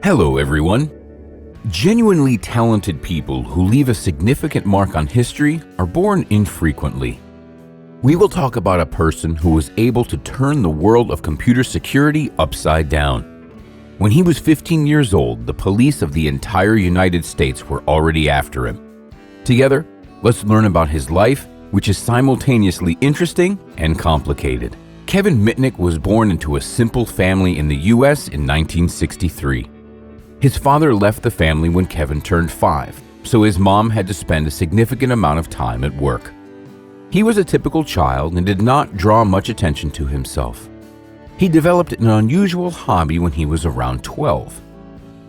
Hello, everyone. Genuinely talented people who leave a significant mark on history are born infrequently. We will talk about a person who was able to turn the world of computer security upside down. When he was 15 years old, the police of the entire United States were already after him. Together, let's learn about his life, which is simultaneously interesting and complicated. Kelvin Mitnick was born into a simple family in the U.S. in 1963. His father left the family when Kelvin turned 5, so his mom had to spend a significant amount of time at work. He was a typical child and did not draw much attention to himself. He developed an unusual hobby when he was around 12.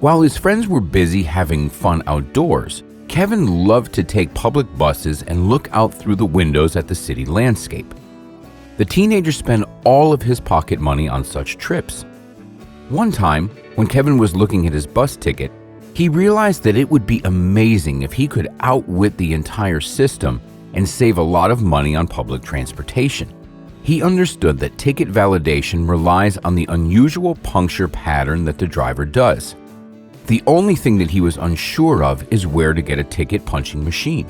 While his friends were busy having fun outdoors, Kelvin loved to take public buses and look out through the windows at the city landscape. The teenager spent all of his pocket money on such trips. One time, when Kelvin was looking at his bus ticket, he realized that it would be amazing if he could outwit the entire system and save a lot of money on public transportation. He understood that ticket validation relies on the unusual puncture pattern that the driver does. The only thing that he was unsure of is where to get a ticket punching machine.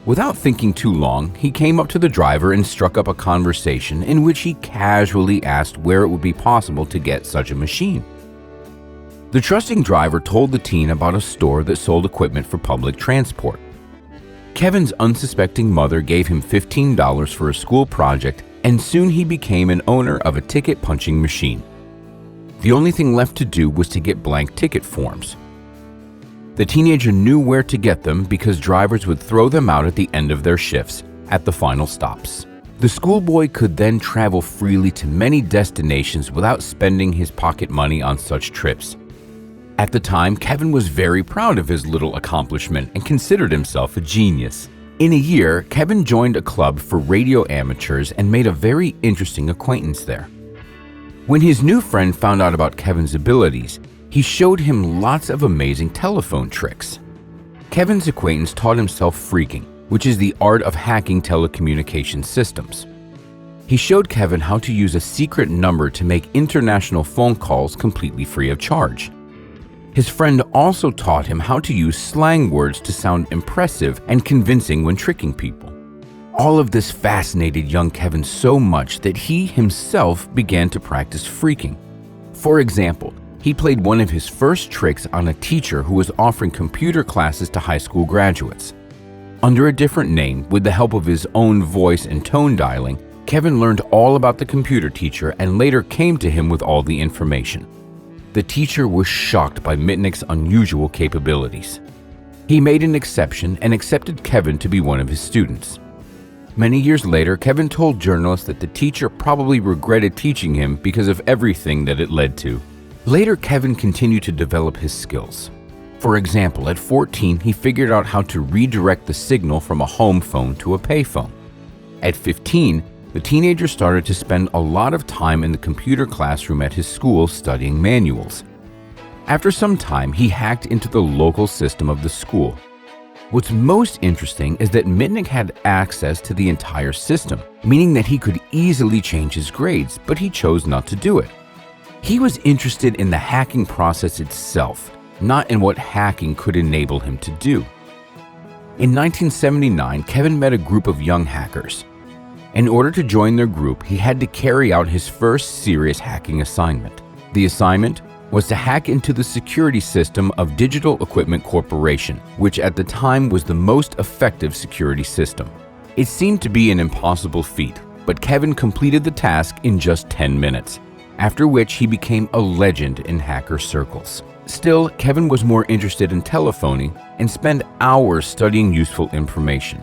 Without thinking too long, he came up to the driver and struck up a conversation in which he casually asked where it would be possible to get such a machine. The trusting driver told the teen about a store that sold equipment for public transport. Kevin's unsuspecting mother gave him $15 for a school project, and soon he became an owner of a ticket punching machine. The only thing left to do was to get blank ticket forms. The teenager knew where to get them because drivers would throw them out at the end of their shifts, at the final stops. The schoolboy could then travel freely to many destinations without spending his pocket money on such trips. At the time, Kelvin was very proud of his little accomplishment and considered himself a genius. In a year, Kelvin joined a club for radio amateurs and made a very interesting acquaintance there. When his new friend found out about Kelvin's abilities, he showed him lots of amazing telephone tricks. Kelvin's acquaintance taught himself phreaking, which is the art of hacking telecommunication systems. He showed Kelvin how to use a secret number to make international phone calls completely free of charge. His friend also taught him how to use slang words to sound impressive and convincing when tricking people. All of this fascinated young Kelvin so much that he himself began to practice phreaking. For example, he played one of his first tricks on a teacher who was offering computer classes to high school graduates. Under a different name, with the help of his own voice and tone dialing, Kelvin learned all about the computer teacher and later came to him with all the information. The teacher was shocked by Mitnick's unusual capabilities. He made an exception and accepted Kelvin to be one of his students. Many years later, Kelvin told journalists that the teacher probably regretted teaching him because of everything that it led to. Later, Kelvin continued to develop his skills. For example, at 14, he figured out how to redirect the signal from a home phone to a payphone. At 15, the teenager started to spend a lot of time in the computer classroom at his school studying manuals. After some time, he hacked into the local system of the school. What's most interesting is that Mitnick had access to the entire system, meaning that he could easily change his grades, but he chose not to do it. He was interested in the hacking process itself, not in what hacking could enable him to do. In 1979, Kelvin met a group of young hackers. In order to join their group, he had to carry out his first serious hacking assignment. The assignment was to hack into the security system of Digital Equipment Corporation, which at the time was the most effective security system. It seemed to be an impossible feat, but Kelvin completed the task in just 10 minutes, after which he became a legend in hacker circles. Still, Kelvin was more interested in telephoning and spent hours studying useful information.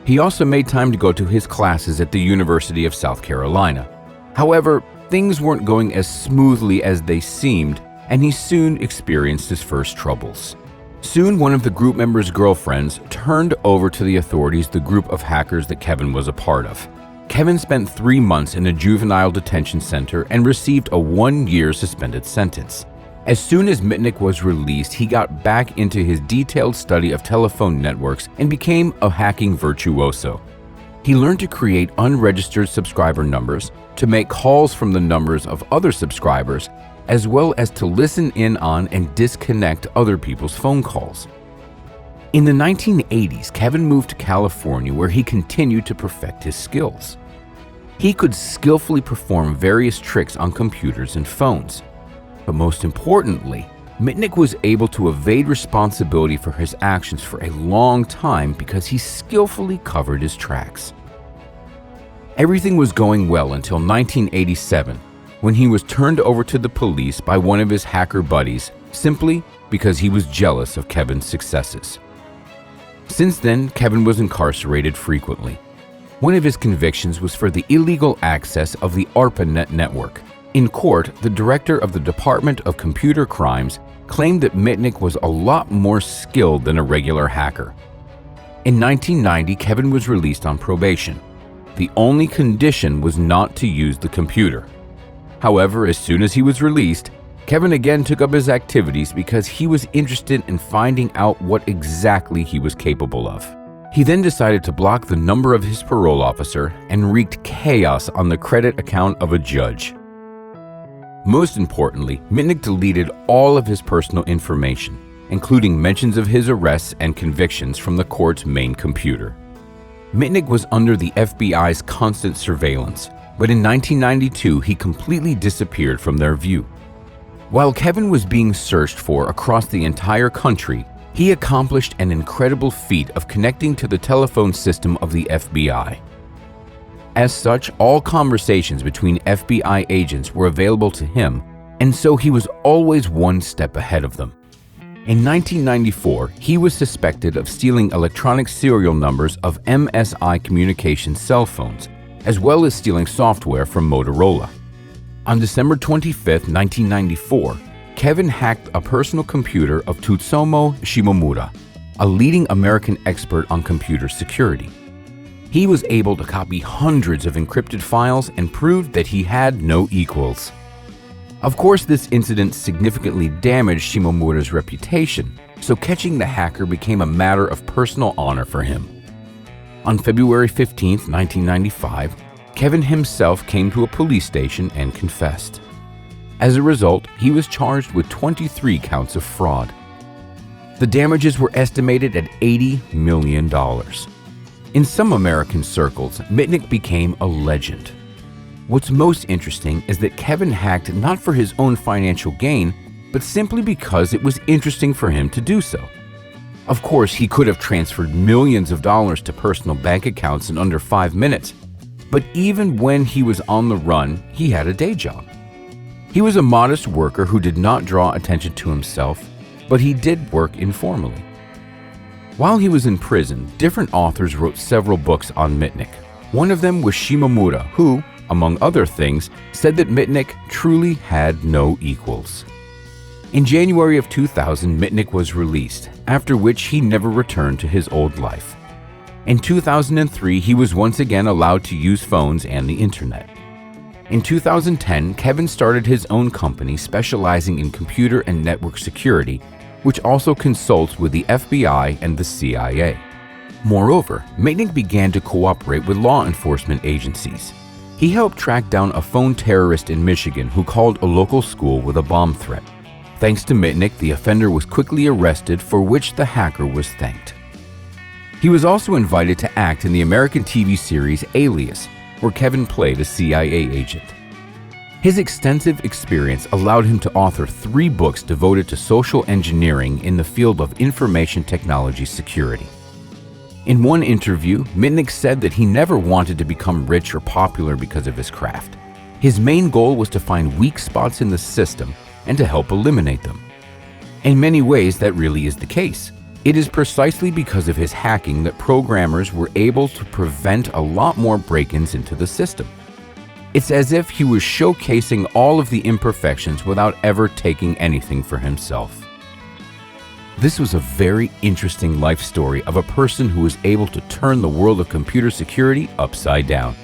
He also made time to go to his classes at the University of South Carolina. However, things weren't going as smoothly as they seemed, and he soon experienced his first troubles. Soon, one of the group members' girlfriends turned over to the authorities the group of hackers that Kelvin was a part of. Kelvin spent 3 months in a juvenile detention center and received a 1-year suspended sentence. As soon as Mitnick was released, he got back into his detailed study of telephone networks and became a hacking virtuoso. He learned to create unregistered subscriber numbers, to make calls from the numbers of other subscribers, as well as to listen in on and disconnect other people's phone calls. In the 1980s, Kevin moved to California where he continued to perfect his skills. He could skillfully perform various tricks on computers and phones. But most importantly, Mitnick was able to evade responsibility for his actions for a long time because he skillfully covered his tracks. Everything was going well until 1987, when he was turned over to the police by one of his hacker buddies simply because he was jealous of Kevin's successes. Since then, Kevin was incarcerated frequently. One of his convictions was for the illegal access of the ARPANET network. In court, the director of the Department of Computer Crimes claimed that Mitnick was a lot more skilled than a regular hacker. In 1990, Kevin was released on probation. The only condition was not to use the computer. However, as soon as he was released, Kevin again took up his activities because he was interested in finding out what exactly he was capable of. He then decided to block the number of his parole officer and wreaked chaos on the credit account of a judge. Most importantly, Mitnick deleted all of his personal information, including mentions of his arrests and convictions from the court's main computer. Mitnick was under the FBI's constant surveillance, but in 1992 he completely disappeared from their view. While Kevin was being searched for across the entire country, he accomplished an incredible feat of connecting to the telephone system of the FBI. As such, all conversations between FBI agents were available to him, and so he was always one step ahead of them. In 1994, he was suspected of stealing electronic serial numbers of MSI Communications cell phones, as well as stealing software from Motorola. On December 25, 1994, Kevin hacked a personal computer of Tsutomu Shimomura, a leading American expert on computer security. He was able to copy hundreds of encrypted files and proved that he had no equals. Of course, this incident significantly damaged Shimomura's reputation, so catching the hacker became a matter of personal honor for him. On February 15, 1995, Kevin himself came to a police station and confessed. As a result, he was charged with 23 counts of fraud. The damages were estimated at $80 million. In some American circles, Mitnick became a legend. What's most interesting is that Kevin hacked not for his own financial gain, but simply because it was interesting for him to do so. Of course, he could have transferred millions of dollars to personal bank accounts in under 5 minutes, but even when he was on the run, he had a day job. He was a modest worker who did not draw attention to himself, but he did work informally. While he was in prison, different authors wrote several books on Mitnick. One of them was Shimomura, who, among other things, said that Mitnick truly had no equals. In January of 2000, Mitnick was released, after which he never returned to his old life. In 2003, he was once again allowed to use phones and the internet. In 2010, Kevin started his own company specializing in computer and network security, which also consults with the FBI and the CIA. Moreover, Mitnick began to cooperate with law enforcement agencies. He helped track down a phone terrorist in Michigan who called a local school with a bomb threat. Thanks to Mitnick, the offender was quickly arrested, for which the hacker was thanked. He was also invited to act in the American TV series Alias, where Kevin played a CIA agent. His extensive experience allowed him to author 3 books devoted to social engineering in the field of information technology security. In one interview, Mitnick said that he never wanted to become rich or popular because of his craft. His main goal was to find weak spots in the system and to help eliminate them. In many ways, that really is the case. It is precisely because of his hacking that programmers were able to prevent a lot more break-ins into the system. It's as if he was showcasing all of the imperfections without ever taking anything for himself. This was a very interesting life story of a person who was able to turn the world of computer security upside down.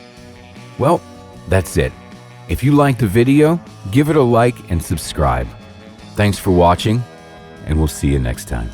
Well, that's it. If you liked the video, give it a like and subscribe. Thanks for watching, and we'll see you next time.